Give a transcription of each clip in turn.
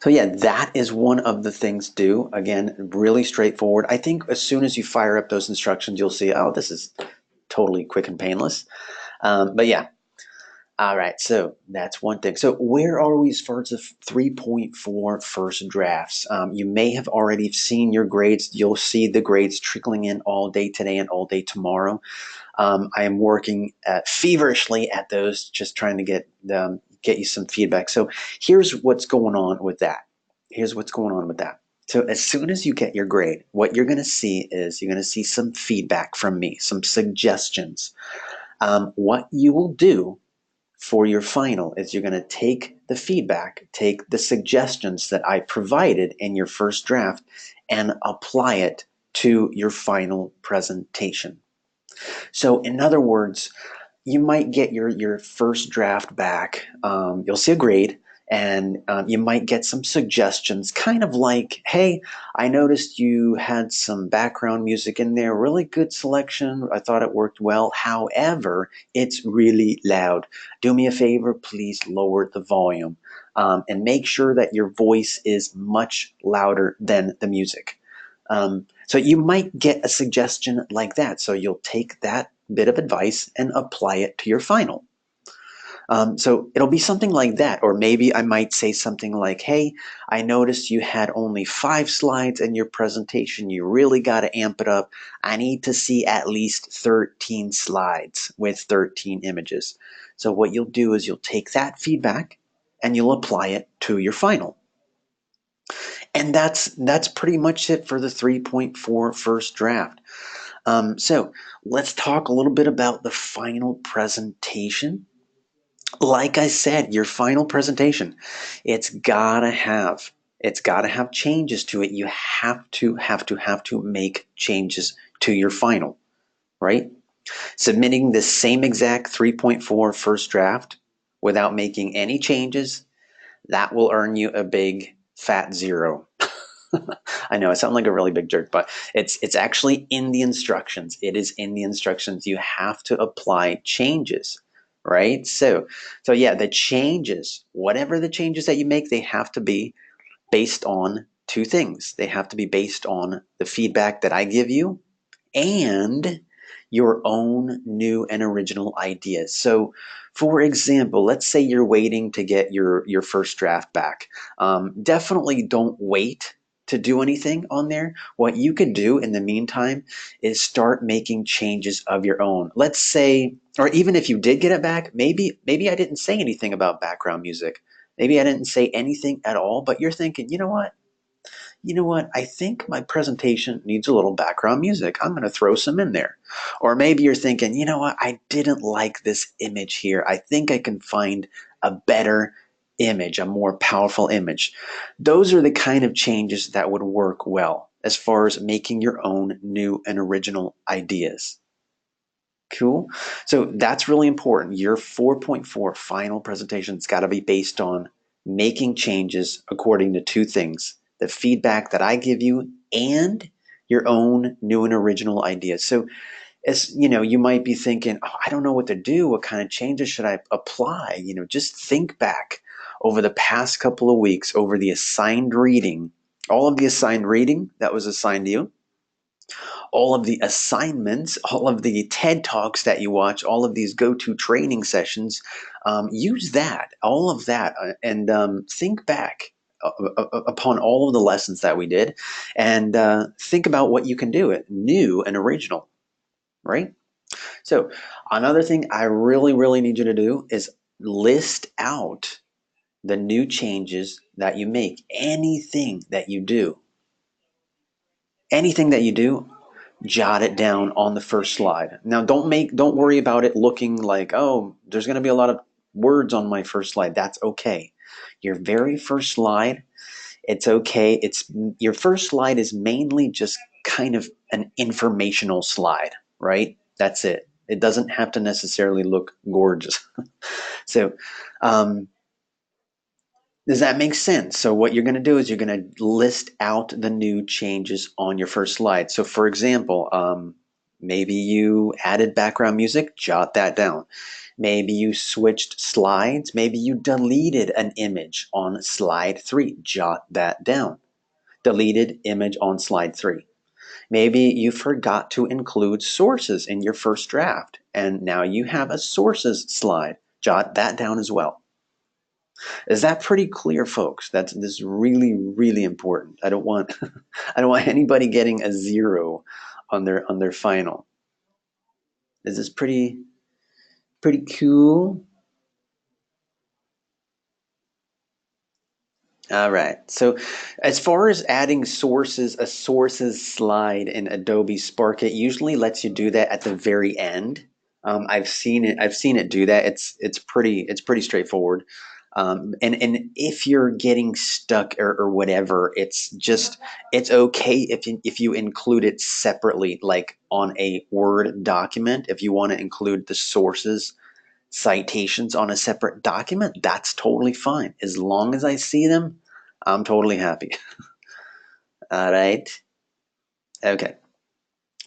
So yeah, that is one of the things to do. Again, really straightforward. I think as soon as you fire up those instructions, you'll see, oh, this is totally quick and painless. But yeah, all right, so that's one thing. So where are we as far as the 3.4 first drafts? You may have already seen your grades. You'll see the grades trickling in all day today and all day tomorrow. I am working feverishly at those, just trying to get you some feedback. So here's what's going on with that. Here's what's going on with that. So as soon as you get your grade, what you're going to see is you're going to see some feedback from me, some suggestions. What you will do for your final is you're going to take the feedback, take the suggestions that I provided in your first draft, and apply it to your final presentation. So, in other words, you might get your first draft back. You'll see a grade, and you might get some suggestions, kind of like, hey, I noticed you had some background music in there, really good selection. I thought it worked well. However, it's really loud. Do me a favor, please lower the volume, and make sure that your voice is much louder than the music. So you might get a suggestion like that. So you'll take that bit of advice and apply it to your final. So it'll be something like that. Or maybe I might say something like, hey, I noticed you had only 5 slides in your presentation. You really got to amp it up. I need to see at least 13 slides with 13 images. So what you'll do is you'll take that feedback and you'll apply it to your final. And that's pretty much it for the 3.4 first draft. So let's talk a little bit about the final presentation. Like I said, your final presentation, it's gotta have it's gotta have changes to it. You have to make changes to your final, right? Submitting the same exact 3.4 first draft without making any changes, that will earn you a big fat zero. I know I sound like a really big jerk, but it's actually in the instructions. It is in the instructions. You have to apply changes, right? So yeah, the changes, whatever the changes that you make, they have to be based on two things. They have to be based on the feedback that I give you and your own new and original ideas. So, for example, let's say you're waiting to get your first draft back. Definitely don't wait to do anything on there. What you could do in the meantime is start making changes of your own. Let's say, or even if you did get it back, maybe I didn't say anything about background music. Maybe I didn't say anything at all, but you're thinking, you know what? I think my presentation needs a little background music. I'm going to throw some in there. Or maybe you're thinking, you know what? I didn't like this image here. I think I can find a better image, a more powerful image. Those are the kind of changes that would work well as far as making your own new and original ideas. Cool. So that's really important. Your 4.4 final presentation's got to be based on making changes according to two things: the feedback that I give you and your own new and original ideas. So, as you know, you might be thinking, oh, I don't know what to do. What kind of changes should I apply? Just think back over the past couple of weeks over the assigned reading, all of the assigned reading that was assigned to you, all of the assignments, all of the TED Talks that you watch, all of these go-to training sessions. Use that, all of that, and think back upon all of the lessons that we did, and think about what you can do it new and original, right? So another thing I really, really need you to do is list out the new changes that you make. Anything that you do, jot it down on the first slide. Now don't worry about it looking like, oh, there's going to be a lot of words on my first slide. That's okay. Your very first slide, it's okay. It's your first slide is mainly just kind of an informational slide, right? That's it. It doesn't have to necessarily look gorgeous. So, um, does that make sense? So what you're going to do is you're going to list out the new changes on your first slide. So for example, Maybe you added background music, jot that down. Maybe you switched slides. Maybe you deleted an image on slide 3, jot that down. Deleted image on slide 3. Maybe you forgot to include sources in your first draft, and now you have a sources slide. Jot that down as well. Is that pretty clear, folks? This is really, really important. I don't want I don't want anybody getting a 0 on their final. Is this pretty cool? All right. So as far as adding sources, a sources slide in Adobe Spark, it usually lets you do that at the very end. I've seen it. I've seen it do that. It's pretty straightforward. And if you're getting stuck or whatever, it's okay if you include it separately, like on a Word document. If you want to include the sources citations on a separate document, that's totally fine. As long as I see them, I'm totally happy. All right. Okay.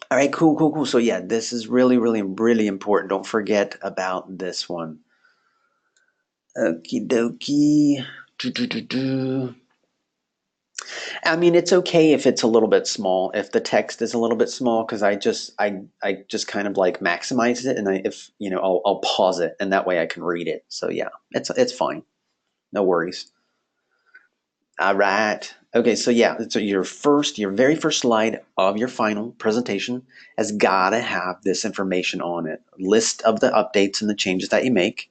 All right. Cool, cool, cool. So, yeah, this is really, really, really important. Don't forget about this one. Okie dokie. Do. I mean, it's okay if it's a little bit small, if the text is a little bit small, because I just kind of like maximize it, and if I'll pause it, and that way I can read it. So yeah, it's fine. No worries. All right. Okay, so yeah, so your very first slide of your final presentation has got to have this information on it. List of the updates and the changes that you make.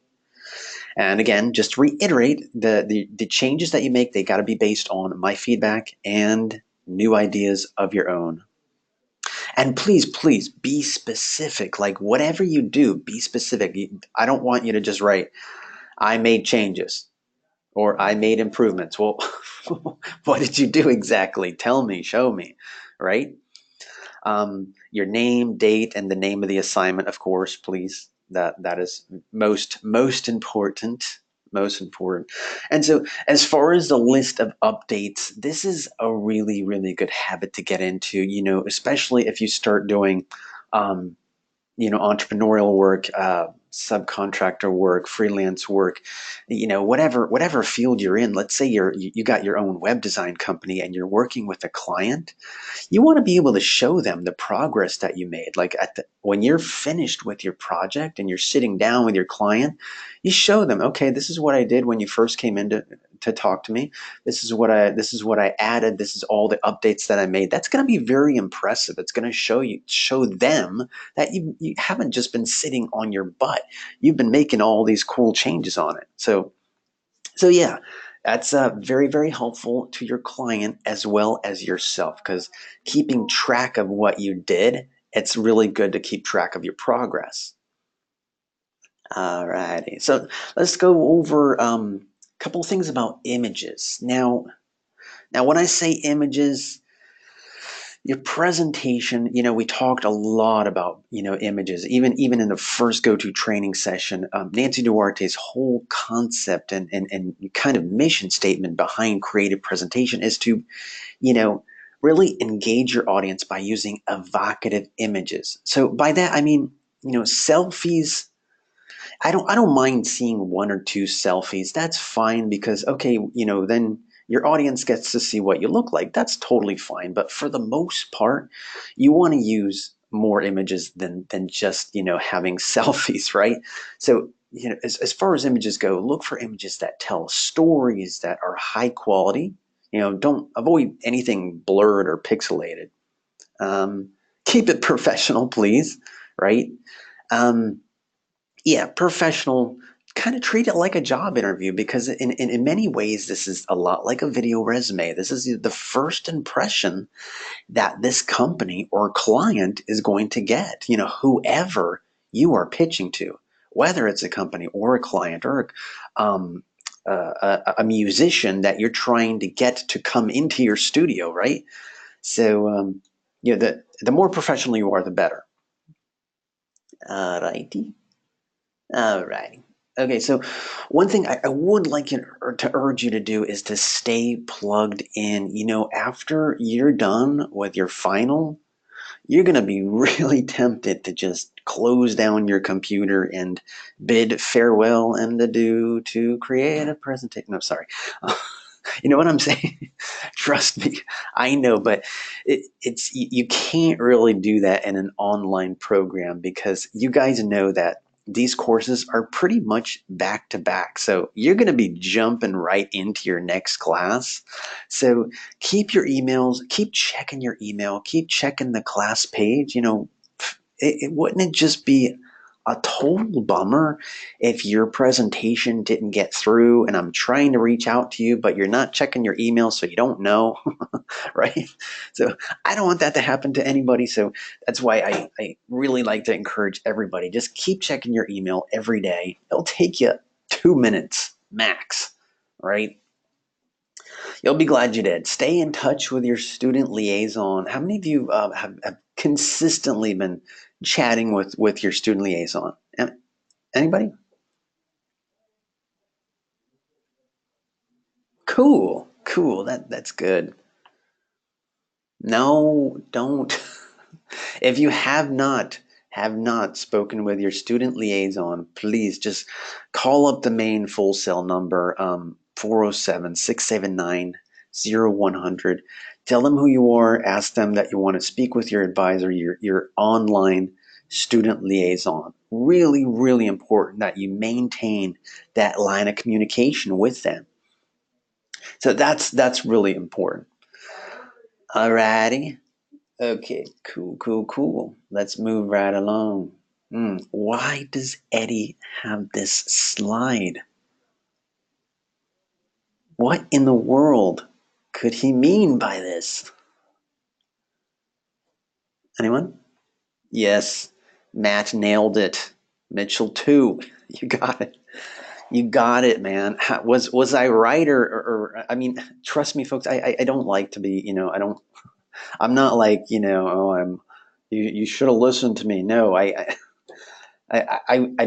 And again, just to reiterate, the changes that you make, they got to be based on my feedback and new ideas of your own. And please, please be specific. Like whatever you do, be specific. I don't want you to just write, I made changes or I made improvements. Well, what did you do exactly? Tell me, show me, right? Your name, date, and the name of the assignment, of course, please. That is most important. Most important. And so, as far as the list of updates, this is a really, really good habit to get into. Especially if you start doing um, entrepreneurial work, subcontractor work, freelance work, whatever field you're in. Let's say you got your own web design company and you're working with a client. You want to be able to show them the progress that you made. Like when you're finished with your project and you're sitting down with your client, you show them, okay, this is what I did when you first came in to talk to me. This is what I added. This is all the updates that I made. That's going to be very impressive. It's going to show them that you haven't just been sitting on your butt. You've been making all these cool changes on it. So yeah, that's very, very helpful to your client as well as yourself, because keeping track of what you did, it's really good to keep track of your progress. Alrighty, so let's go over a couple things about images. Now, when I say images, your presentation, we talked a lot about images, even in the first go-to training session. Nancy Duarte's whole concept and kind of mission statement behind creative presentation is to you know really engage your audience by using evocative images. So by that I mean, selfies. I don't mind seeing one or two selfies. That's fine, because okay, then your audience gets to see what you look like. That's totally fine. But for the most part, you want to use more images than just, having selfies, right? So, as far as images go, look for images that tell stories, that are high quality. Don't avoid anything blurred or pixelated. Keep it professional, please, right? Um, yeah, professional. Kind of treat it like a job interview, because in many ways this is a lot like a video resume. This is the first impression that this company or client is going to get. Whoever you are pitching to, whether it's a company or a client or a musician that you're trying to get to come into your studio, right? So the more professional you are, the better. Alrighty. All right. Okay, so one thing I would like to urge you to do is to stay plugged in. After you're done with your final, you're going to be really tempted to just close down your computer and bid farewell and adieu to create a presentation. No, sorry. You know what I'm saying? Trust me, I know, but it's you can't really do that in an online program because you guys know that these courses are pretty much back to back. So you're going to be jumping right into your next class. So keep your emails, keep checking your email, keep checking the class page. Wouldn't it just be a total bummer if your presentation didn't get through and I'm trying to reach out to you, but you're not checking your email, so you don't know, right? So I don't want that to happen to anybody. So that's why I really like to encourage everybody. Just keep checking your email every day. It'll take you 2 minutes max, right? You'll be glad you did. Stay in touch with your student liaison. How many of you have consistently been chatting with your student liaison? Anybody? Cool, cool. That's good. No, don't. If you have not spoken with your student liaison, please just call up the main full cell number 407 Tell them who you are. Ask them that you want to speak with your advisor, your online student liaison. Really, really important that you maintain that line of communication with them. So that's really important. Alrighty. Okay, cool, cool, cool. Let's move right along. Why does Eddie have this slide? What in the world could he mean by this? Anyone? Yes, Matt nailed it. Mitchell too. You got it. You got it, man. Was I right or I mean, trust me, folks. I don't like to be. I don't. I'm not like Oh, I'm. You should have listened to me. No, I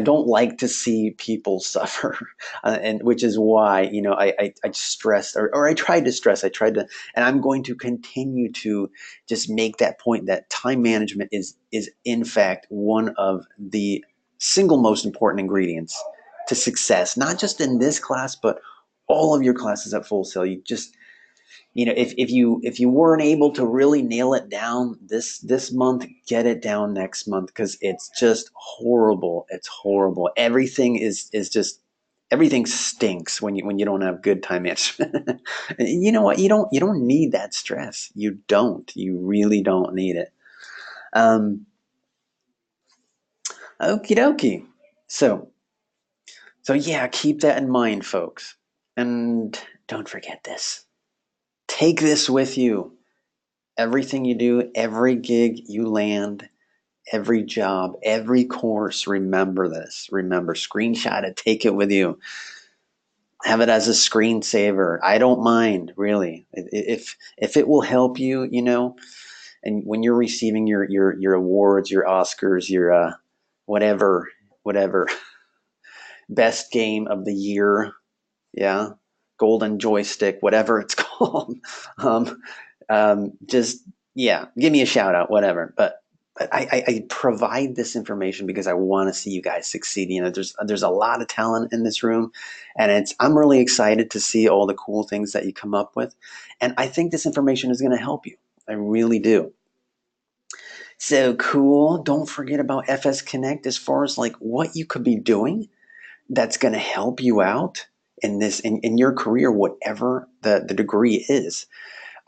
don't like to see people suffer, and which is why I stressed or I tried to stress. I tried to, and I'm going to continue to just make that point that time management is in fact one of the single most important ingredients to success, not just in this class, but all of your classes at Full Sail. You just if you weren't able to really nail it down this month, get it down next month because it's just horrible. It's horrible. Everything stinks when you don't have good time management. You know what? You don't need that stress. You don't. You really don't need it. Um, Okie dokie. So yeah, keep that in mind, folks, and don't forget this. Take this with you. Everything you do, every gig you land, every job, every course, remember this. Remember, screenshot it, take it with you. Have it as a screensaver. I don't mind, really. If it will help you, and when you're receiving your awards, your Oscars, your whatever, best game of the year, yeah, golden joystick, whatever it's called. Um, just yeah, give me a shout out, whatever. But I provide this information because I want to see you guys succeed. There's a lot of talent in this room, and I'm really excited to see all the cool things that you come up with, and I think this information is going to help you. I really do. So cool. Don't forget about FS Connect as far as like what you could be doing that's going to help you out in your career, whatever the degree is.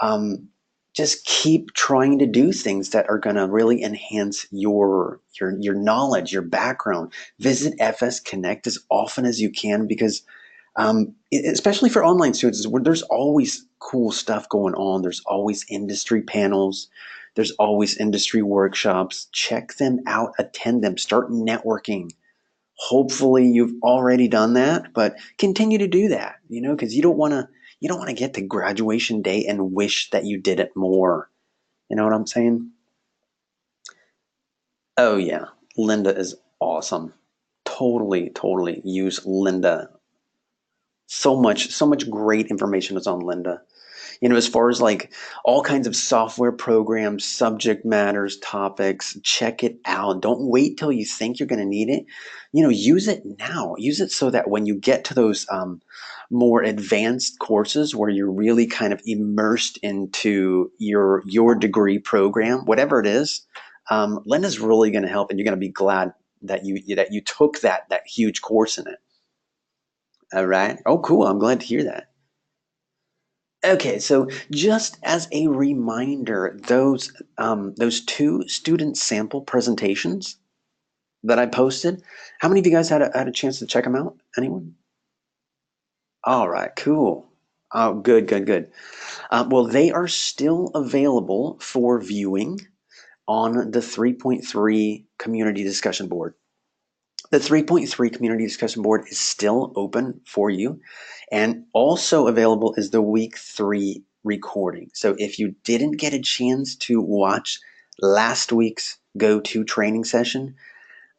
um, just keep trying to do things that are going to really enhance your knowledge, your background. Visit FS Connect as often as you can because especially for online students, where there's always cool stuff going on. There's always industry panels. There's always industry workshops. Check them out, attend them, start networking. Hopefully you've already done that, but continue to do that, because you don't want to get to graduation day and wish that you did it more. You know what I'm saying? Oh yeah, Linda is awesome. Totally, totally use Linda. So much great information is on Linda. As far as like all kinds of software programs, subject matters, topics, check it out. Don't wait till you think you're going to need it. Use it now. Use it so that when you get to those more advanced courses where you're really kind of immersed into your degree program, whatever it is, Lynda's really going to help, and you're going to be glad that you took that huge course in it. All right. Oh, cool. I'm glad to hear that. Okay, so just as a reminder, those two student sample presentations that I posted, how many of you guys had a chance to check them out? Anyone? All right, cool. Oh, good, good, good. Well, they are still available for viewing on the 3.3 community discussion board. The 3.3 community discussion board is still open for you, and also available is the week 3 recording. So if you didn't get a chance to watch last week's go-to training session,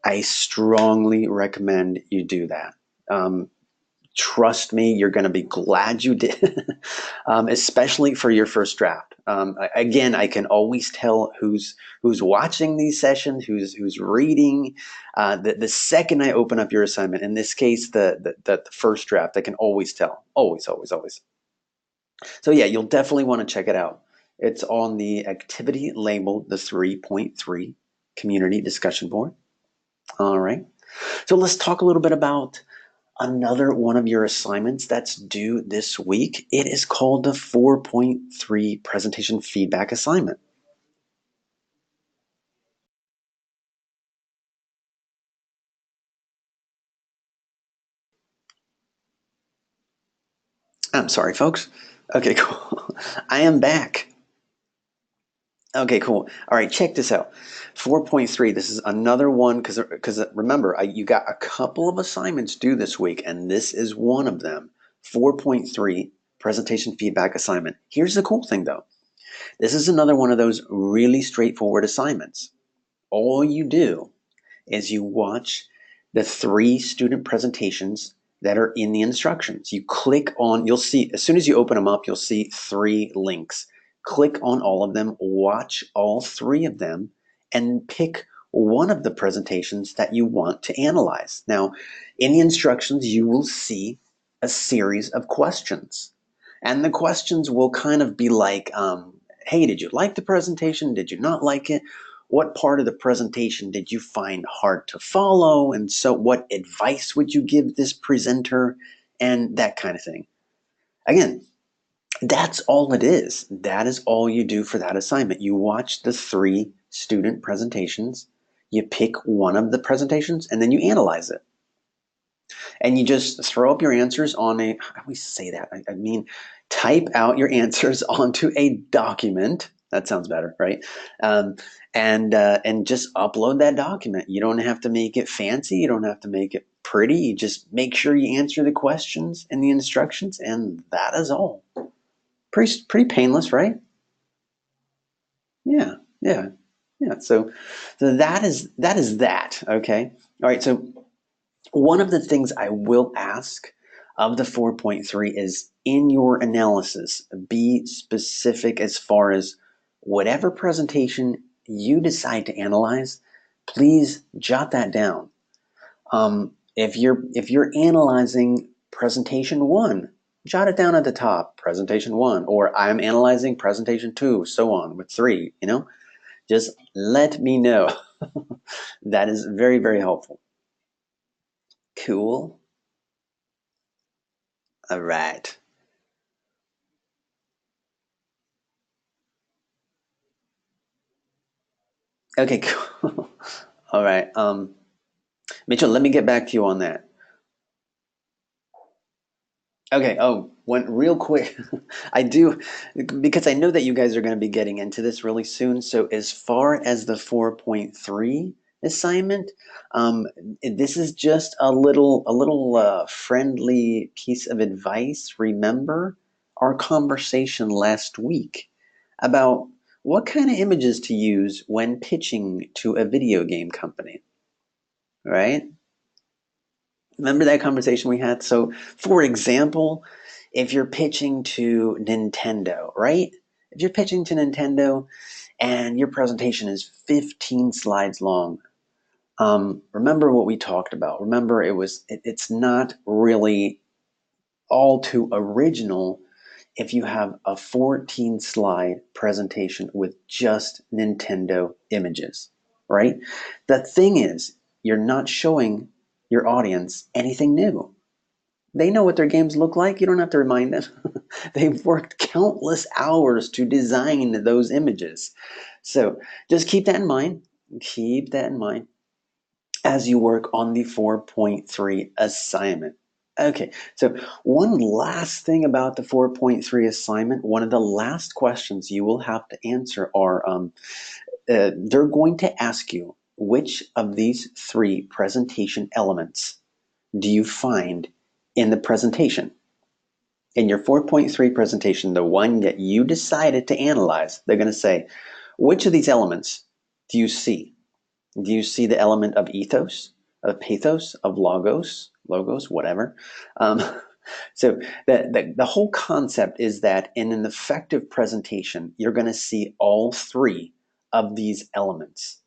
I strongly recommend you do that. Trust me, you're going to be glad you did, especially for your first draft. Again, I can always tell who's watching these sessions, who's reading. The second I open up your assignment, in this case, the first draft, I can always tell. Always, always, always. So yeah, you'll definitely want to check it out. It's on the activity labeled the 3.3 community discussion board. All right. So let's talk a little bit about another one of your assignments that's due this week. It is called the 4.3 presentation feedback assignment. I'm sorry, folks. Okay, cool. I am back. Okay, cool. All right, check this out. 4.3, this is another one, because remember, you got a couple of assignments due this week, and this is one of them. 4.3 presentation feedback assignment. Here's the cool thing, though. This is another one of those really straightforward assignments. All you do is you watch the 3 student presentations that are in the instructions. You click on, you'll see, as soon as you open them up, you'll see 3 links. Click on all of them, watch all 3 of them, and pick one of the presentations that you want to analyze. Now, in the instructions, you will see a series of questions. And the questions will kind of be like, hey, did you like the presentation? Did you not like it? What part of the presentation did you find hard to follow? And so what advice would you give this presenter? And that kind of thing. Again, that's all it is. That is all you do for that assignment. You watch the 3 student presentations, you pick one of the presentations, and then you analyze it. And you just throw up your answers on a, how do we say that? I mean, type out your answers onto a document. That sounds better, right? And just upload that document. You don't have to make it fancy. You don't have to make it pretty. You just make sure you answer the questions and the instructions, and that is all. Pretty painless, right? Yeah, yeah, yeah. So that is that. Okay. All right. So one of the things I will ask of the 4.3 is, in your analysis, be specific as far as whatever presentation you decide to analyze, please jot that down. If you're analyzing presentation 1, jot it down at the top, presentation 1, or I'm analyzing presentation 2, so on with 3, just let me know. That is very, very helpful. Cool. All right. Okay, cool. All right. Mitchell, let me get back to you on that. Okay. Oh, one real quick. I do, because I know that you guys are going to be getting into this really soon. So as far as the 4.3 assignment, this is just a little friendly piece of advice. Remember our conversation last week about what kind of images to use when pitching to a video game company, right? Remember that conversation we had? So, for example, if you're pitching to Nintendo, right? If you're pitching to Nintendo and your presentation is 15 slides long, remember what we talked about. Remember, it's not really all too original if you have a 14 slide presentation with just Nintendo images, right? The thing is, you're not showing your audience anything new. They know what their games look like. You don't have to remind them. They've worked countless hours to design those images. So just keep that in mind. Keep that in mind as you work on the 4.3 assignment. Okay, so one last thing about the 4.3 assignment, one of the last questions you will have to answer are they're going to ask you which of these three presentation elements do you find in the presentation? In your 4.3 presentation, the one that you decided to analyze, they're going to say, which of these elements do you see? Do you see the element of ethos, of pathos, of logos, whatever? Um, so the whole concept is that in an effective presentation, you're going to see all three of these elements.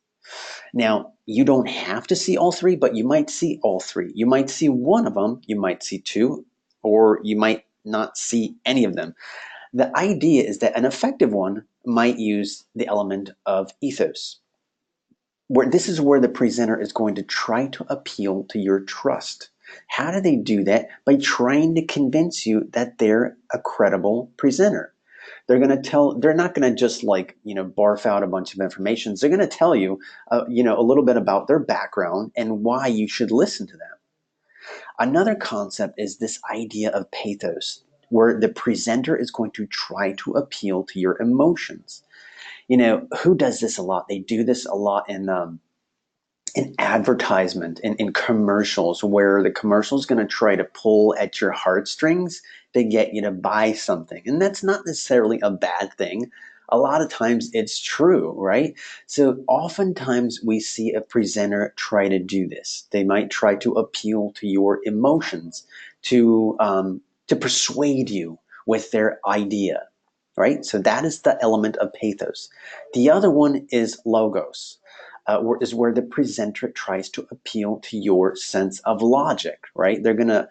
Now, you don't have to see all three, but you might see all three. You might see one of them, you might see two, or you might not see any of them. The idea is that an effective one might use the element of ethos. This is where the presenter is going to try to appeal to your trust. How do they do that? By trying to convince you that they're a credible presenter. They're not going to just barf out a bunch of information. They're going to tell you, a little bit about their background and why you should listen to them. Another concept is this idea of pathos, where the presenter is going to try to appeal to your emotions. Who does this a lot? They do this a lot in advertisement, in commercials, where the commercial is going to try to pull at your heartstrings to get you to buy something. And that's not necessarily a bad thing. A lot of times it's true, right? So oftentimes we see a presenter try to do this. They might try to appeal to your emotions, to persuade you with their idea, right? So that is the element of pathos. The other one is logos. Is where the presenter tries to appeal to your sense of logic, right? They're gonna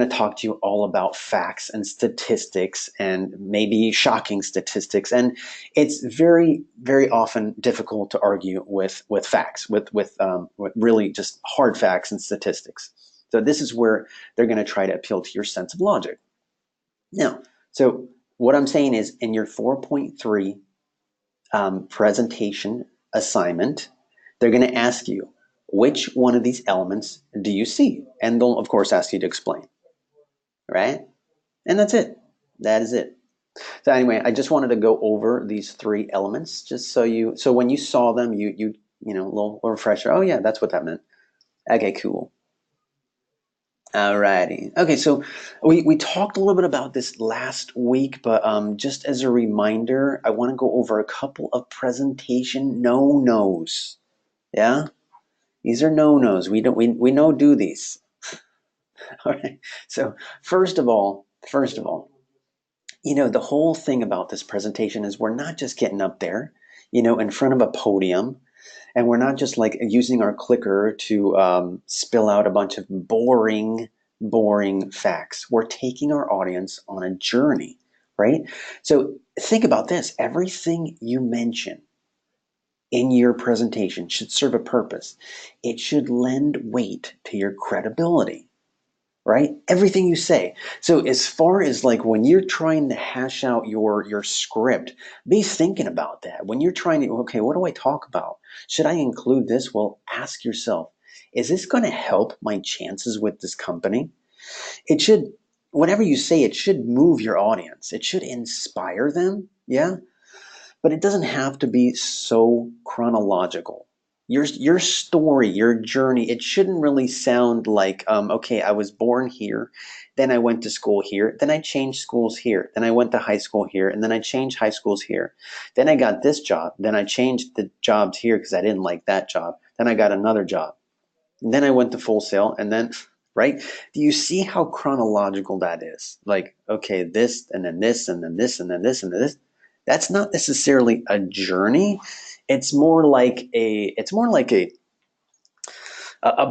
talk to you all about facts and statistics and maybe shocking statistics, and it's very, very often difficult to argue with facts, with really just hard facts and statistics. So this is where they're going to try to appeal to your sense of logic. Now, so what I'm saying is, in your 4.3 presentation assignment, they're going to ask you, which one of these elements do you see? And they'll, of course, ask you to explain, right? And that's it. That is it. So anyway, I just wanted to go over these three elements, just so when you saw them, you a little refresher. Oh yeah, that's what that meant. Okay, cool. Alrighty. Okay, so we talked a little bit about this last week, but just as a reminder, I want to go over a couple of presentation no-nos. Yeah, these are no-nos. We don't do these. All right. So first of all, the whole thing about this presentation is we're not just getting up there, in front of a podium, and we're not just like using our clicker to spill out a bunch of boring facts. We're taking our audience on a journey, right? So think about this. Everything you mention in your presentation should serve a purpose. It should lend weight to your credibility, right? Everything you say. So as far as like when you're trying to hash out your script, be thinking about that. When you're trying to, okay, what do I talk about? Should I include this? Well, ask yourself, is this going to help my chances with this company? It should, whatever you say, it should move your audience. It should inspire them. Yeah. But it doesn't have to be so chronological. Your story, your journey, it shouldn't really sound like, okay, I was born here, then I went to school here, then I changed schools here, then I went to high school here, and then I changed high schools here. Then I got this job, then I changed the jobs here because I didn't like that job. Then I got another job. And then I went to Full Sail, and then right? Do you see how chronological that is? Like, okay, this and then this and then this and then this and then this. That's not necessarily a journey. It's more like a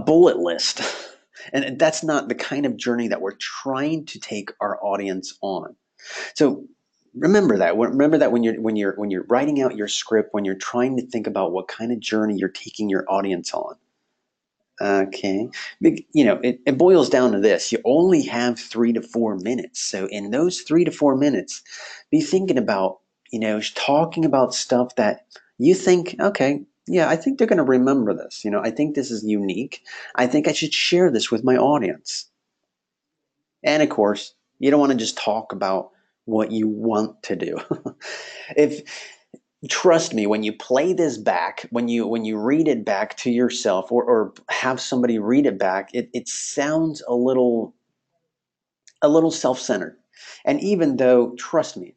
bullet list. And that's not the kind of journey that we're trying to take our audience on. So remember that. Remember that when you're writing out your script, when you're trying to think about what kind of journey you're taking your audience on. Okay. It boils down to this. You only have 3 to 4 minutes. So in those 3 to 4 minutes, be thinking about, talking about stuff that you think, okay, yeah, I think they're going to remember this. I think this is unique. I think I should share this with my audience. And of course, you don't want to just talk about what you want to do. if Trust me, when you play this back, when you read it back to yourself, or have somebody read it back, it sounds a little self-centered. And even though, trust me,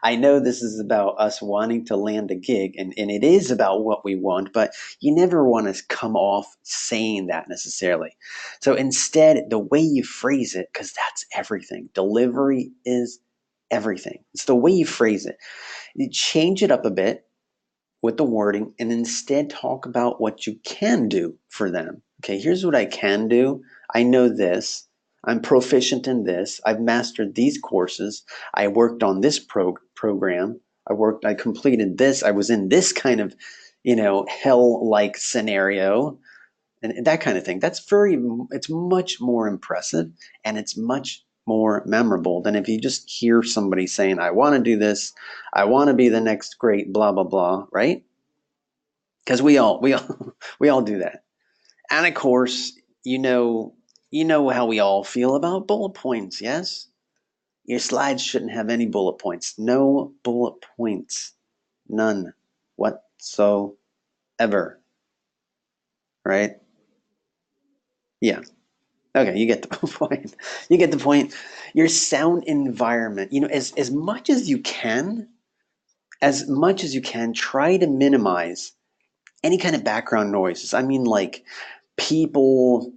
I know this is about us wanting to land a gig, and it is about what we want, but you never want to come off saying that necessarily. So instead, the way you phrase it, because that's everything. Delivery is everything. It's the way you phrase it. You change it up a bit with the wording and instead talk about what you can do for them. Okay, here's what I can do. I know this. I'm proficient in this. I've mastered these courses. I worked on this program. I completed this. I was in this kind of, hell-like scenario and that kind of thing. It's much more impressive and it's much more memorable than if you just hear somebody saying, I want to do this, I want to be the next great blah blah blah, right? Because we all do that. And of course, you know how we all feel about bullet points, yes? Your slides shouldn't have any bullet points. No bullet points. None whatsoever. Right? Yeah. Okay, you get the point. You get the point. Your sound environment, as much as you can, try to minimize any kind of background noises. I mean, like people,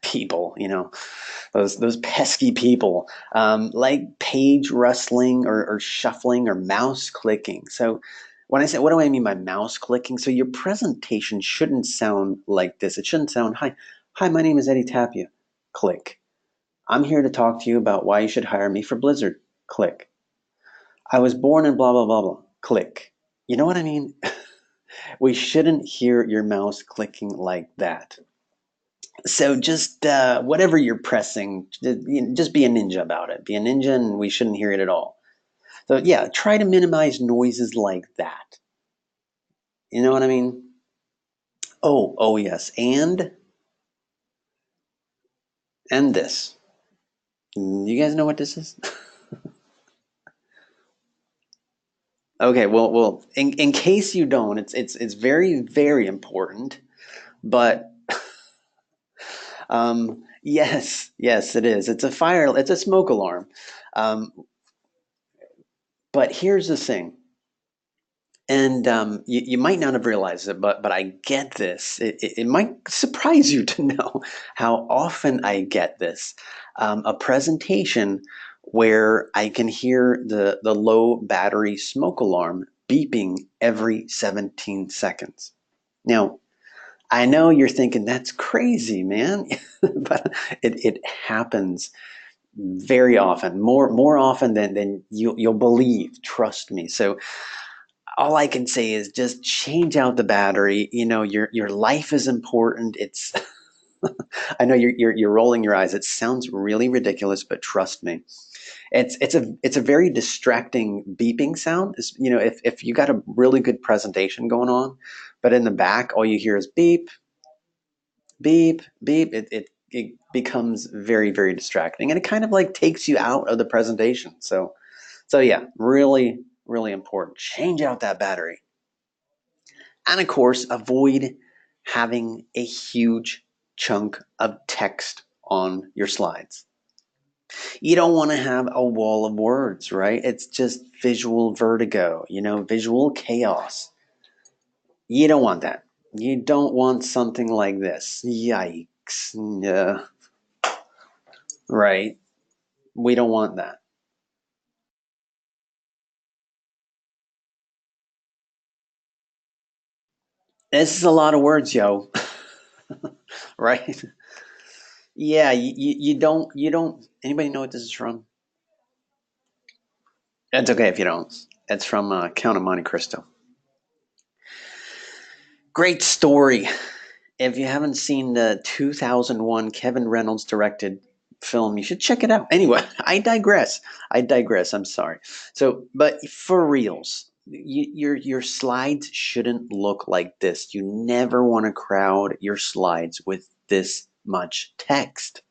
people, those pesky people, like page rustling or shuffling or mouse clicking. So when I say, what do I mean by mouse clicking? So your presentation shouldn't sound like this. It shouldn't sound, hi, my name is Eddie Tapia. Click. I'm here to talk to you about why you should hire me for Blizzard. Click. I was born in blah, blah, blah, blah. Click. You know what I mean? We shouldn't hear your mouse clicking like that. So just whatever you're pressing, just be a ninja about it. Be a ninja and we shouldn't hear it at all. So yeah, try to minimize noises like that. You know what I mean? Oh yes. And this. You guys know what this is? Okay, well, in case you don't, it's very very important. But yes, it is. It's a smoke alarm. Um, but here's the thing, and you might not have realized it, but I get this. It might surprise you to know how often I get this. A presentation where I can hear the low battery smoke alarm beeping every 17 seconds. Now, I know you're thinking that's crazy, man, but it happens very often, more often than you'll believe. Trust me. So all I can say is just change out the battery. Your life is important. It's I know you're rolling your eyes. It sounds really ridiculous, but trust me, it's a very distracting beeping sound. If you got a really good presentation going on, but in the back all you hear is beep, beep, beep. It becomes very very distracting, and it kind of like takes you out of the presentation. So yeah, really really important. Change out that battery. And of course, avoid having a huge chunk of text on your slides. You don't want to have a wall of words, right? It's just visual vertigo, visual chaos. You don't want that. You don't want something like this. Yikes. Yeah. Right. We don't want that. This is a lot of words, yo. Right? Yeah, you don't anybody know what this is from? It's okay if you don't. It's from Count of Monte Cristo. Great story. If you haven't seen the 2001 Kevin Reynolds directed film, you should check it out. Anyway, I digress. I digress. I'm sorry. So, but for reals, your slides shouldn't look like this. You never want to crowd your slides with this much text,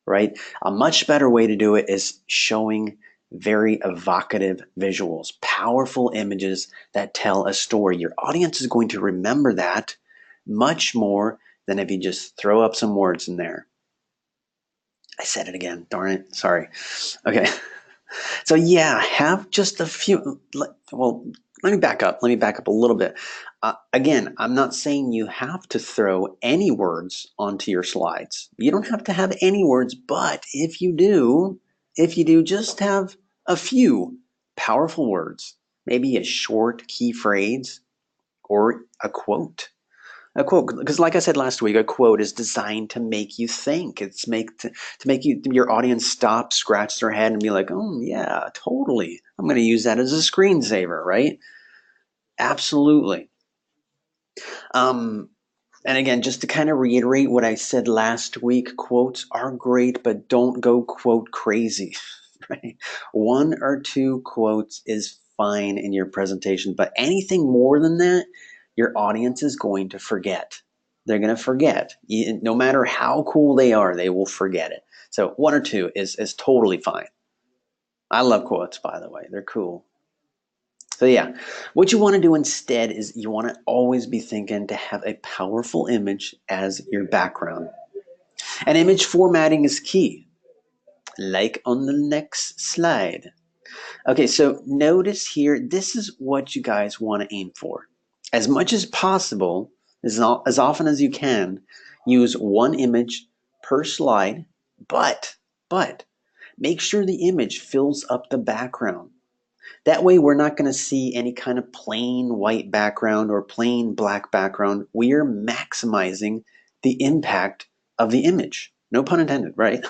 right? A much better way to do it is showing very evocative visuals, powerful images that tell a story. Your audience is going to remember that much more than if you just throw up some words in there. I said it again, darn it. Sorry. Okay. So, yeah, have just a few. Well, let me back up. Let me back up a little bit. Again, I'm not saying you have to throw any words onto your slides. You don't have to have any words, but if you do, just have a few powerful words, maybe a short key phrase or a quote, because like I said last week, a quote is designed to make you think. It's to make your audience stop, scratch their head, and be like, "Oh yeah, totally. I'm going to use that as a screensaver." Right? Absolutely. Um, and again, just to kind of reiterate what I said last week, quotes are great, but don't go quote crazy. Right? One or two quotes is fine in your presentation, but anything more than that, your audience is going to forget. They're going to forget. No matter how cool they are, they will forget it. So one or two is totally fine. I love quotes, by the way. They're cool. So yeah, what you want to do instead is you want to always be thinking to have a powerful image as your background. And image formatting is key, like on the next slide. Okay, so notice here, this is what you guys want to aim for. As much as possible, as often as you can, use one image per slide, but make sure the image fills up the background. That way we're not going to see any kind of plain white background or plain black background. We are maximizing the impact of the image. No pun intended, right?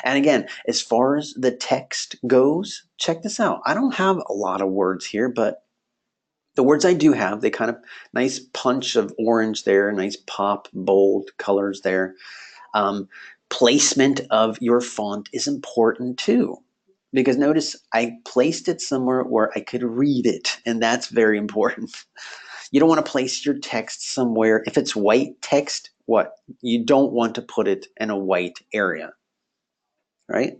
And again, as far as the text goes, check this out. I don't have a lot of words here, but the words I do have, they kind of nice punch of orange there, nice pop, bold colors there. Um, Placement of your font is important too. Because notice I placed it somewhere where I could read it, and that's very important. You don't want to place your text somewhere. If it's white text, what? You don't want to put it in a white area, right?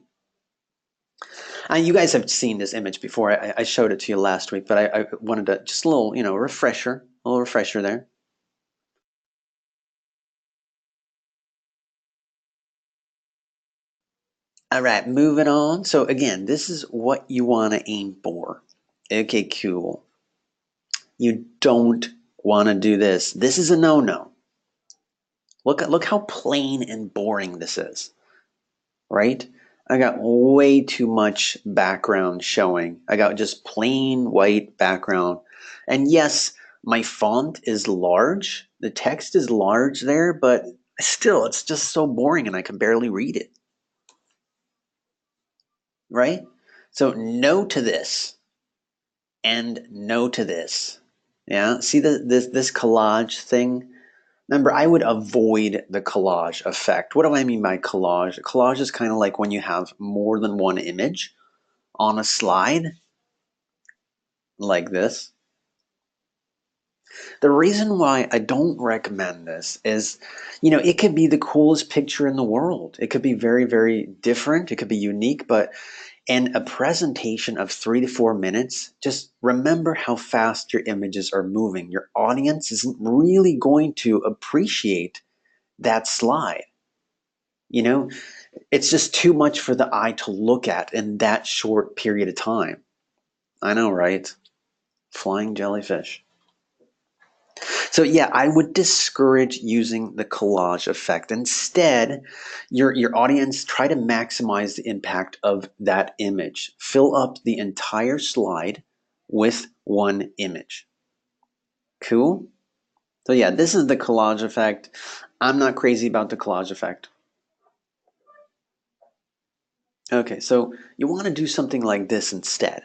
And you guys have seen this image before. I showed it to you last week, but I wanted to just a little, refresher, a little refresher there. All right, moving on. So again, this is what you want to aim for. Okay, cool. You don't want to do this. This is a no-no. Look how plain and boring this is, right? I got way too much background showing. I got just plain white background. And yes, my font is large. The text is large there, but still, it's just so boring and I can barely read it, right? So, no to this and no to this. Yeah, see this collage thing? Remember, I would avoid the collage effect. What do I mean by collage? Collage is kind of like when you have more than one image on a slide, like this. The reason why I don't recommend this is, it could be the coolest picture in the world. It could be very, very different. It could be unique, but in a presentation of 3 to 4 minutes, just remember how fast your images are moving. Your audience isn't really going to appreciate that slide. You know, it's just too much for the eye to look at in that short period of time. I know, right? Flying jellyfish. So yeah, I would discourage using the collage effect. Instead, your audience try to maximize the impact of that image. Fill up the entire slide with one image. Cool? So yeah, this is the collage effect. I'm not crazy about the collage effect. Okay, so you want to do something like this instead.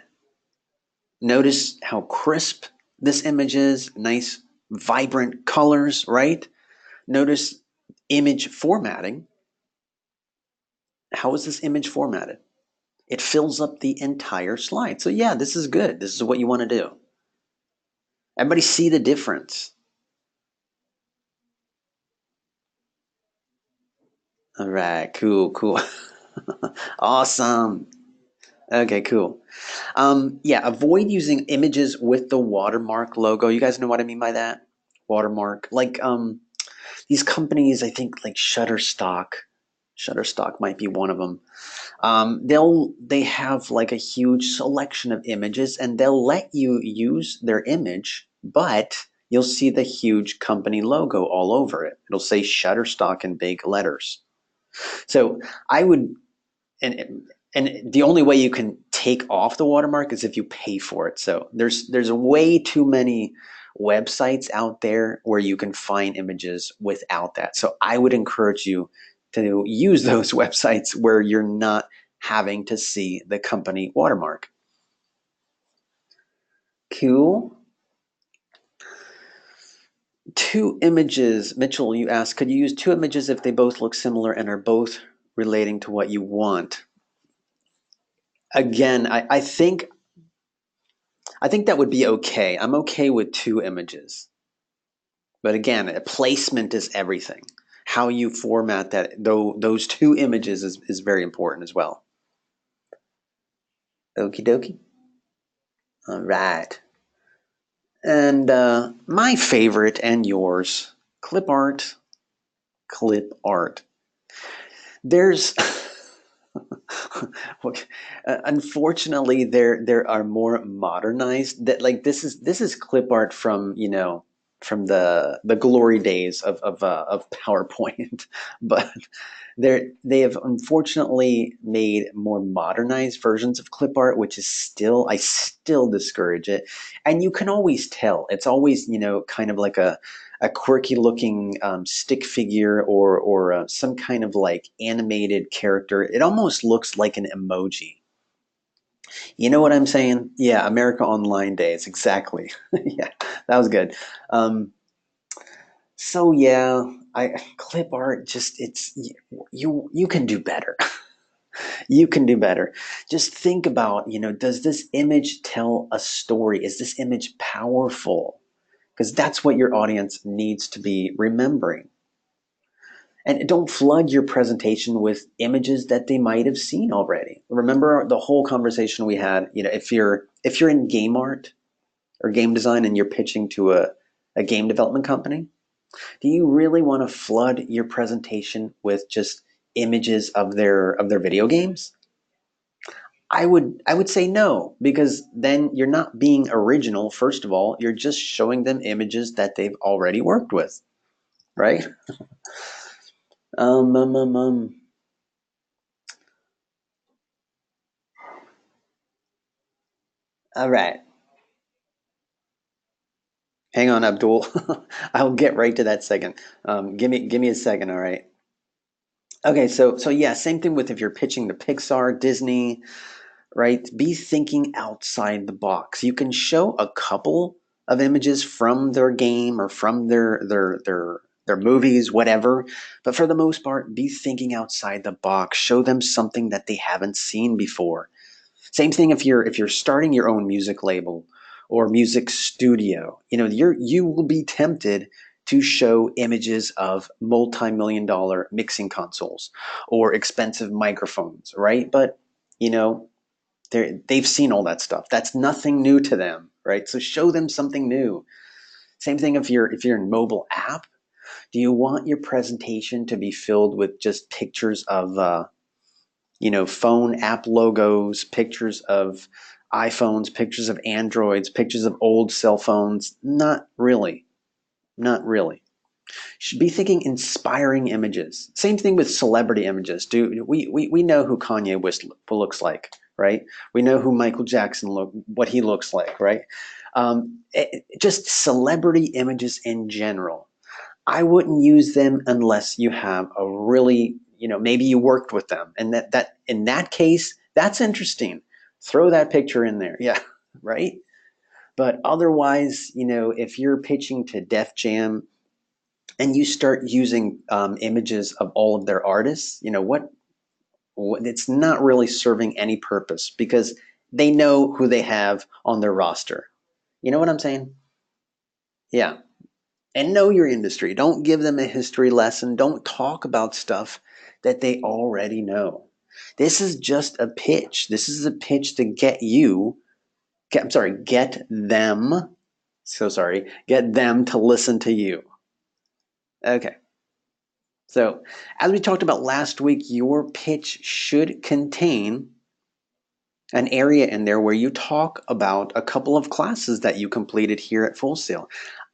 Notice how crisp this image is, nice vibrant colors, right? Notice image formatting. How is this image formatted? It fills up the entire slide. So yeah, this is good. This is what you want to do. Everybody see the difference. All right, cool, cool. Awesome. Okay, cool. Yeah, avoid using images with the watermark logo. You guys know what I mean by that? Watermark. Like these companies, I think like Shutterstock. Shutterstock might be one of them. They have like a huge selection of images, and they'll let you use their image, but you'll see the huge company logo all over it. It'll say Shutterstock in big letters. So I would, and the only way you can take off the watermark is if you pay for it. So there's way too many websites out there where you can find images without that. So I would encourage you to use those websites where you're not having to see the company watermark. Cool. Two images. Mitchell, you asked, could you use two images if they both look similar and are both relating to what you want? Again, I think that would be okay. I'm okay with two images. But again, placement is everything. How you format that, though, those two images is very important as well. Okie dokie. All right. And my favorite and yours, clip art. Clip art. There's unfortunately there are more modernized that like this is clip art from from the glory days of PowerPoint, but they have unfortunately made more modernized versions of clip art, which is still I still discourage it, and you can always tell it's always kind of like a quirky looking stick figure or some kind of like animated character. It almost looks like an emoji. You know what I'm saying? Yeah, America Online days, exactly. Yeah, that was good. Um, so yeah, I clip art just it's you can do better. You can do better. Just think about, does this image tell a story? Is this image powerful? Because that's what your audience needs to be remembering. And don't flood your presentation with images that they might have seen already. Remember the whole conversation we had, if you're in game art or game design and you're pitching to a game development company, do you really want to flood your presentation with just images of their video games? I would say no, because then you're not being original. First of all, you're just showing them images that they've already worked with, right? Um, um, um, um. All right. Hang on, Abdul. I'll get right to that second. Give me a second, all right? Okay, so yeah, same thing with if you're pitching to Pixar, Disney, right? Be thinking outside the box. You can show a couple of images from their game or from their movies, whatever, but for the most part, be thinking outside the box. Show them something that they haven't seen before. Same thing if you're starting your own music label or music studio. You will be tempted to show images of multi-million dollar mixing consoles or expensive microphones, right? But you know, they've seen all that stuff. That's nothing new to them, right? So show them something new. Same thing if you're in mobile app. Do you want your presentation to be filled with just pictures of phone app logos, pictures of iPhones, pictures of Androids, pictures of old cell phones? Not really. Not really. Should be thinking inspiring images. Same thing with celebrity images. We know who Kanye West looks like, right? We know who Michael Jackson what he looks like, right? Just celebrity images in general. I wouldn't use them unless you have a really, maybe you worked with them, and that in that case, that's interesting. Throw that picture in there, yeah, right. But otherwise, if you're pitching to Def Jam and you start using images of all of their artists, what it's not really serving any purpose because they know who they have on their roster. You know what I'm saying? Yeah. And know your industry. Don't give them a history lesson. Don't talk about stuff that they already know. This is just a pitch. This is a pitch to get them, get them to listen to you. Okay. So, as we talked about last week, your pitch should contain an area in there where you talk about a couple of classes that you completed here at Full Sail.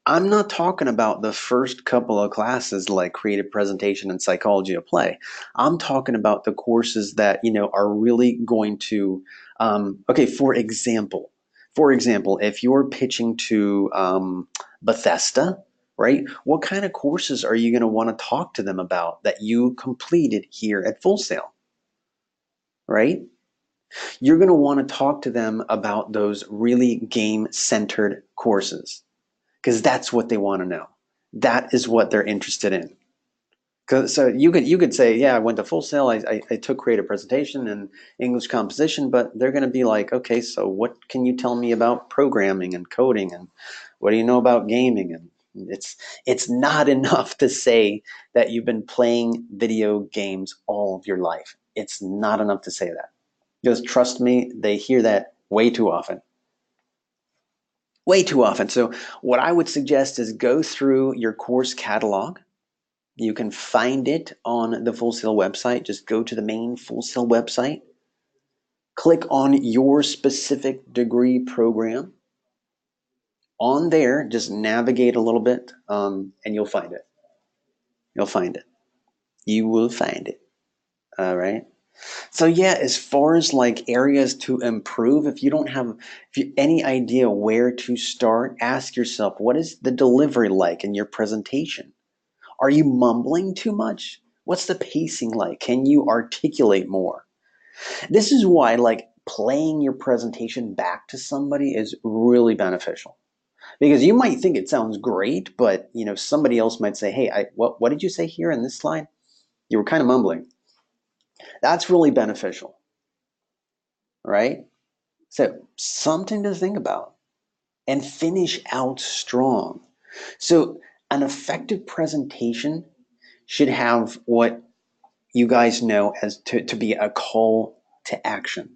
I'm not talking about the first couple of classes like creative presentation and psychology of play. I'm talking about the courses that are really going to. Okay, for example, if you're pitching to Bethesda, right? What kind of courses are you going to want to talk to them about that you completed here at Full Sail, right? You're going to want to talk to them about those really game-centered courses because that's what they want to know. That is what they're interested in. So you could say, yeah, I went to Full Sail. I took creative presentation and English composition, but they're going to be like, okay, so what can you tell me about programming and coding, and what do you know about gaming? And it's not enough to say that you've been playing video games all of your life. It's not enough to say that. Because trust me, they hear that way too often. Way too often. So what I would suggest is go through your course catalog. You can find it on the Full Sail website. Just go to the main Full Sail website. Click on your specific degree program. On there, just navigate a little bit, and you'll find it. You'll find it. You will find it. All right. So yeah, as far as like areas to improve, if you don't have any idea where to start, ask yourself, what is the delivery like in your presentation? Are you mumbling too much? What's the pacing like? Can you articulate more? This is why like playing your presentation back to somebody is really beneficial. Because you might think it sounds great, but somebody else might say, "Hey, what did you say here in this slide? You were kind of mumbling." That's really beneficial, right? So, something to think about and finish out strong. So, an effective presentation should have what you guys know as to be a call to action.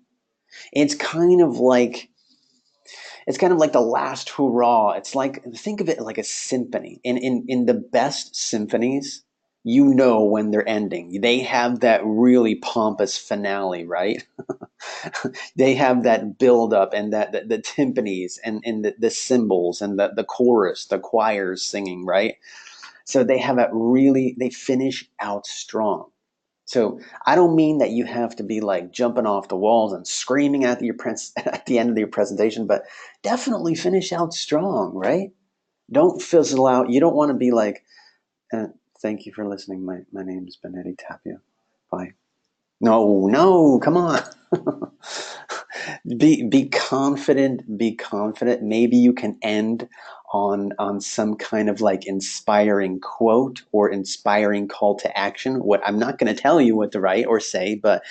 It's kind of like the last hurrah. It's like, think of it like a symphony. In the best symphonies, when they're ending. They have that really pompous finale, right? They have that build up and that the timpanis and the cymbals and the chorus, the choirs singing, right? So they finish out strong. So I don't mean that you have to be like jumping off the walls and screaming at at the end of your presentation, but definitely finish out strong, right? Don't fizzle out. You don't want to be like, uh, thank you for listening. My name is Benetti Tapia. Bye. No, no, come on. Be confident, be confident. Maybe you can end on some kind of like inspiring quote or inspiring call to action. What I'm not going to tell you what to write or say, but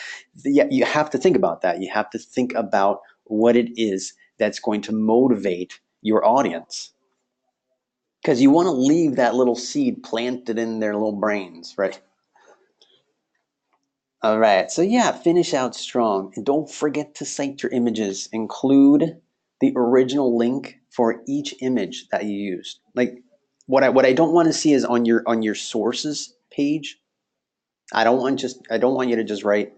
yeah, you have to think about that. You have to think about what it is that's going to motivate your audience. Because you want to leave that little seed planted in their little brains, right? All right, so yeah, finish out strong. And don't forget to cite your images. Include the original link for each image that you used. Like what I don't want to see is on your sources page. I don't want you to just write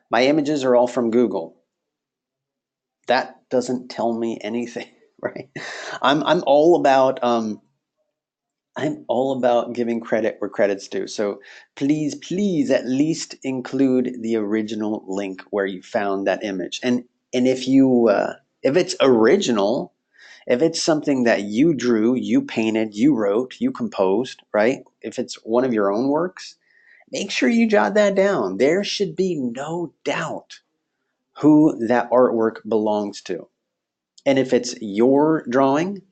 my images are all from Google. That doesn't tell me anything, right? I'm all about I'm all about giving credit where credit's due. So please, please at least include the original link where you found that image. And if it's original, if it's something that you drew, you painted, you wrote, you composed, right? If it's one of your own works, make sure you jot that down. There should be no doubt who that artwork belongs to. And if it's your drawing,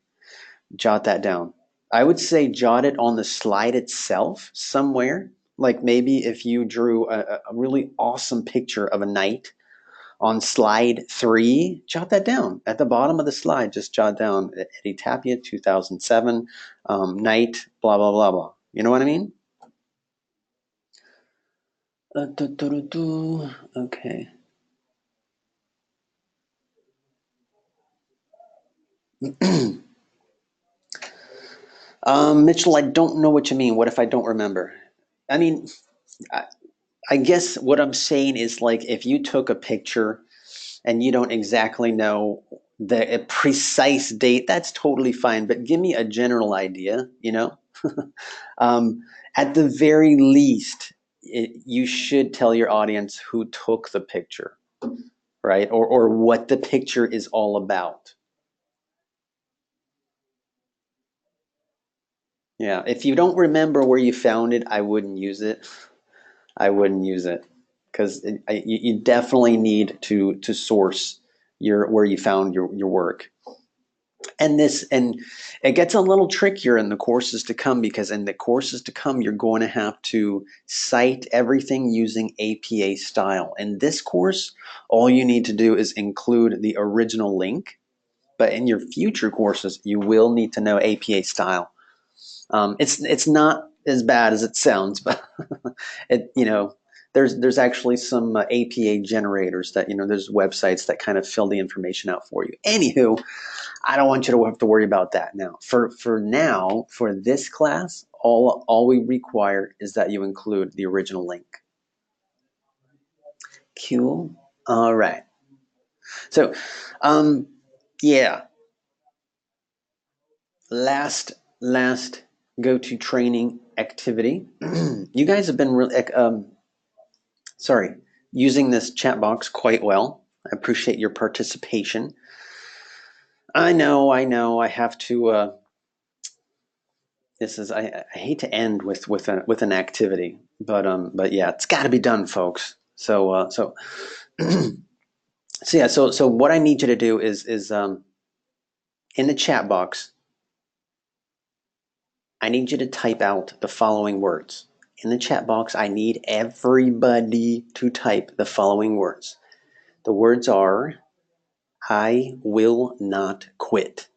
jot that down. I would say jot it on the slide itself somewhere. Like maybe if you drew a really awesome picture of a knight on slide 3, jot that down at the bottom of the slide. Just jot down Eddie Tapia 2007 knight blah blah blah blah. You know what I mean? Okay. Mitchell, I don't know what you mean. What if I don't remember? I mean, I, I guess what I'm saying is like if you took a picture and you don't exactly know the precise date, that's totally fine. But give me a general idea, you know? um, at the very least, you should tell your audience who took the picture, right? Or what the picture is all about. Yeah. If you don't remember where you found it, I wouldn't use it. I wouldn't use it because you definitely need to source your where you found your work. And it gets a little trickier in the courses to come because in the courses to come you're going to have to cite everything using APA style. In this course, all you need to do is include the original link, but in your future courses you will need to know APA style. It's not as bad as it sounds, but it there's actually some APA generators that there's websites that kind of fill the information out for you. Anywho, I don't want you to have to worry about that now. For now, for this class, all we require is that you include the original link. Cool. All right. So, yeah. Last go to training activity. You guys have been really sorry using this chat box quite well. I appreciate your participation. I know. I have to. This is I hate to end with an activity, but yeah, it's got to be done, folks. So so yeah, so what I need you to do is in the chat box, I need you to type out the following words. In the chat box, I need everybody to type the following words. The words are I will not quit.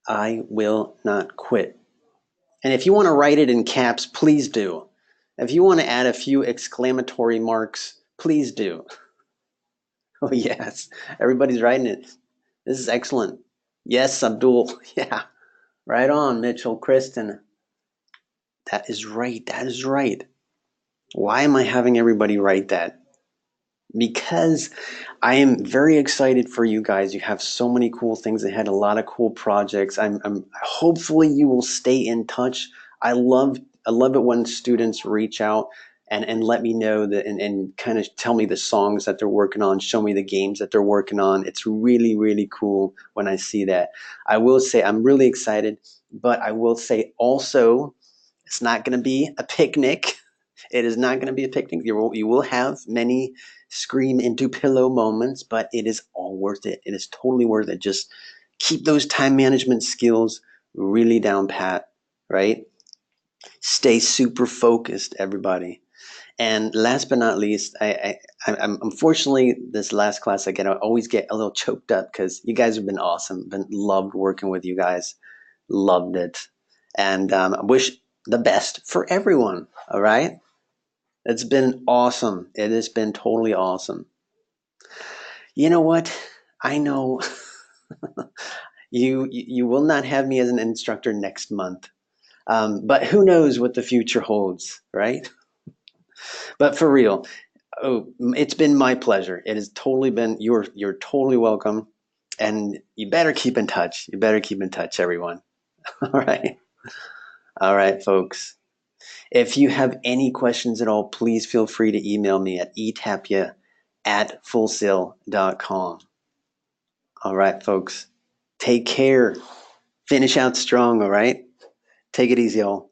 I will not quit. And if you want to write it in caps, please do. If you want to add a few exclamatory marks, please do. Oh, yes. Everybody's writing it. This is excellent. Yes, Abdul. Yeah. Right on, Mitchell, Kristen. That is right. That is right. Why am I having everybody write that? Because I am very excited for you guys. You have so many cool things ahead, a lot of cool projects. I'm hopefully you will stay in touch. I love it when students reach out and let me know that and kind of tell me the songs that they're working on, show me the games that they're working on. It's really, really cool when I see that. I will say I'm really excited, but I will say also it's not going to be a picnic. It is not going to be a picnic. You will have many scream into pillow moments, but it is all worth it. It is totally worth it. Just keep those time management skills really down pat, right? Stay super focused, everybody. And last but not least, I'm unfortunately this last class I always get a little choked up because you guys have been awesome. Been loved working with you guys, loved it, and I wish the best for everyone. All right. It's been awesome. It has been totally awesome. You know what? I know you will not have me as an instructor next month, but who knows what the future holds, right? But for real, oh, it's been my pleasure. It has totally been. You're totally welcome, and you better keep in touch. You better keep in touch, everyone. All right. All right, folks. If you have any questions at all, please feel free to email me at etapia@fullsail.com. All right, folks. Take care. Finish out strong, all right? Take it easy, all.